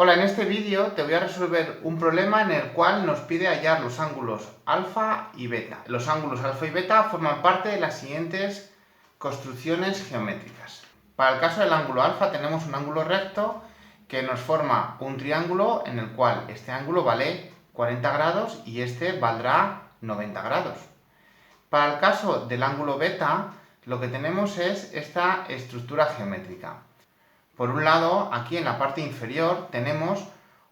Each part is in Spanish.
Hola, en este vídeo te voy a resolver un problema en el cual nos pide hallar los ángulos alfa y beta. Los ángulos alfa y beta forman parte de las siguientes construcciones geométricas. Para el caso del ángulo alfa tenemos un ángulo recto que nos forma un triángulo en el cual este ángulo vale 40 grados y este valdrá 90 grados. Para el caso del ángulo beta, lo que tenemos es esta estructura geométrica. Por un lado, aquí en la parte inferior tenemos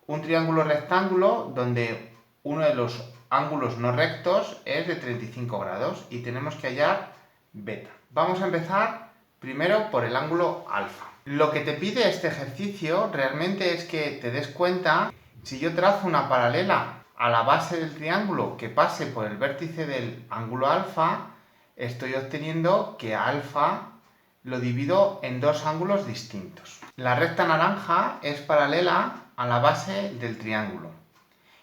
un triángulo rectángulo donde uno de los ángulos no rectos es de 35 grados y tenemos que hallar beta. Vamos a empezar primero por el ángulo alfa. Lo que te pide este ejercicio realmente es que te des cuenta, si yo trazo una paralela a la base del triángulo que pase por el vértice del ángulo alfa, estoy obteniendo que alfa lo divido en dos ángulos distintos. La recta naranja es paralela a la base del triángulo.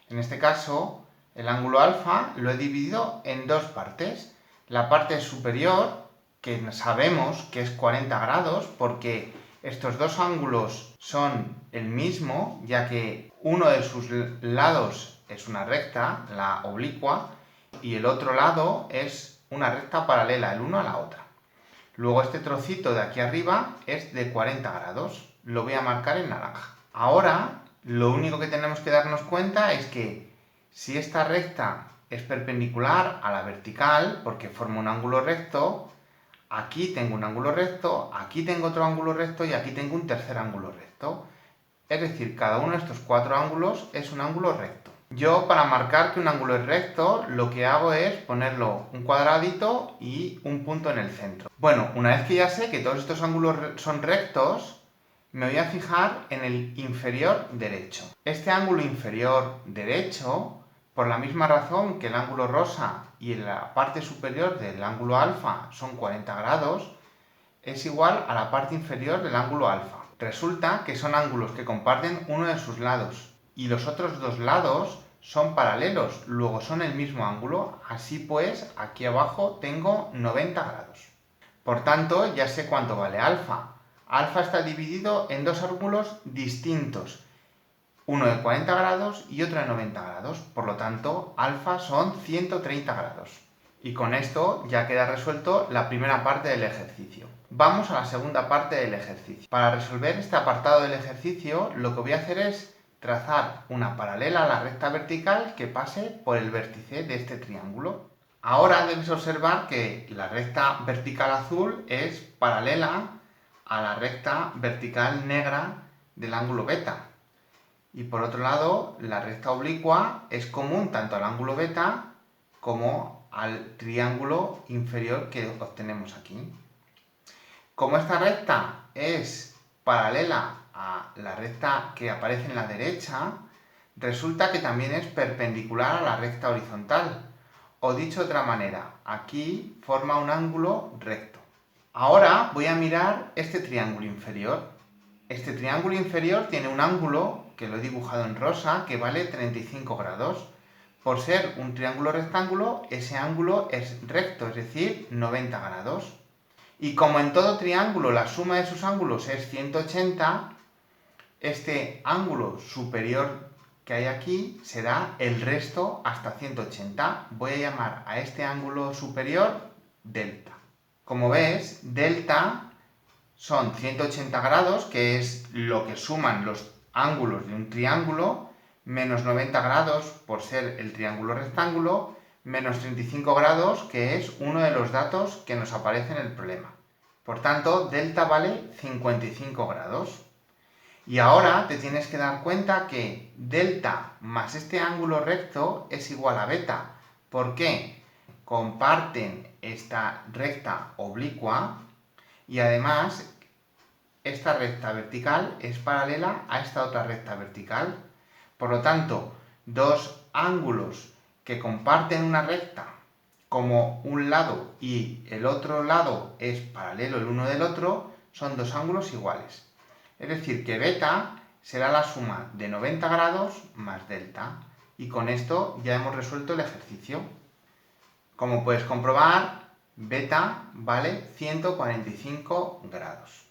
En este caso, el ángulo alfa lo he dividido en dos partes. La parte superior, que sabemos que es 40 grados, porque estos dos ángulos son el mismo, ya que uno de sus lados es una recta, la oblicua, y el otro lado es una recta paralela, el uno a la otra. Luego este trocito de aquí arriba es de 40 grados. Lo voy a marcar en naranja. Ahora, lo único que tenemos que darnos cuenta es que si esta recta es perpendicular a la vertical, porque forma un ángulo recto, aquí tengo un ángulo recto, aquí tengo otro ángulo recto y aquí tengo un tercer ángulo recto. Es decir, cada uno de estos cuatro ángulos es un ángulo recto. Yo, para marcar que un ángulo es recto, lo que hago es ponerlo un cuadradito y un punto en el centro. Bueno, una vez que ya sé que todos estos ángulos son rectos, me voy a fijar en el inferior derecho. Este ángulo inferior derecho, por la misma razón que el ángulo rosa y la parte superior del ángulo alfa son 40 grados, es igual a la parte inferior del ángulo alfa. Resulta que son ángulos que comparten uno de sus lados y los otros dos lados son paralelos, luego son el mismo ángulo, así pues aquí abajo tengo 90 grados. Por tanto, ya sé cuánto vale alfa. Alfa está dividido en dos ángulos distintos, uno de 40 grados y otro de 90 grados, por lo tanto alfa son 130 grados. Y con esto ya queda resuelto la primera parte del ejercicio. Vamos a la segunda parte del ejercicio. Para resolver este apartado del ejercicio, lo que voy a hacer es trazar una paralela a la recta vertical que pase por el vértice de este triángulo. Ahora debes observar que la recta vertical azul es paralela a la recta vertical negra del ángulo beta. Y por otro lado, la recta oblicua es común tanto al ángulo beta como al triángulo inferior que obtenemos aquí. Como esta recta es paralela a la recta que aparece en la derecha, resulta que también es perpendicular a la recta horizontal. O dicho de otra manera, aquí forma un ángulo recto. Ahora voy a mirar este triángulo inferior. Este triángulo inferior tiene un ángulo, que lo he dibujado en rosa, que vale 35 grados. Por ser un triángulo rectángulo, ese ángulo es recto, es decir, 90 grados. Y como en todo triángulo la suma de sus ángulos es 180, este ángulo superior que hay aquí será el resto hasta 180. Voy a llamar a este ángulo superior delta. Como ves, delta son 180 grados, que es lo que suman los ángulos de un triángulo, menos 90 grados por ser el triángulo rectángulo, menos 35 grados, que es uno de los datos que nos aparece en el problema. Por tanto, delta vale 55 grados. Y ahora te tienes que dar cuenta que delta más este ángulo recto es igual a beta. ¿Por qué? Comparten esta recta oblicua y además esta recta vertical es paralela a esta otra recta vertical. Por lo tanto, dos ángulos que comparten una recta como un lado y el otro lado es paralelo el uno del otro, son dos ángulos iguales. Es decir, que beta será la suma de 90 grados más delta. Y con esto ya hemos resuelto el ejercicio. Como puedes comprobar, beta vale 145 grados.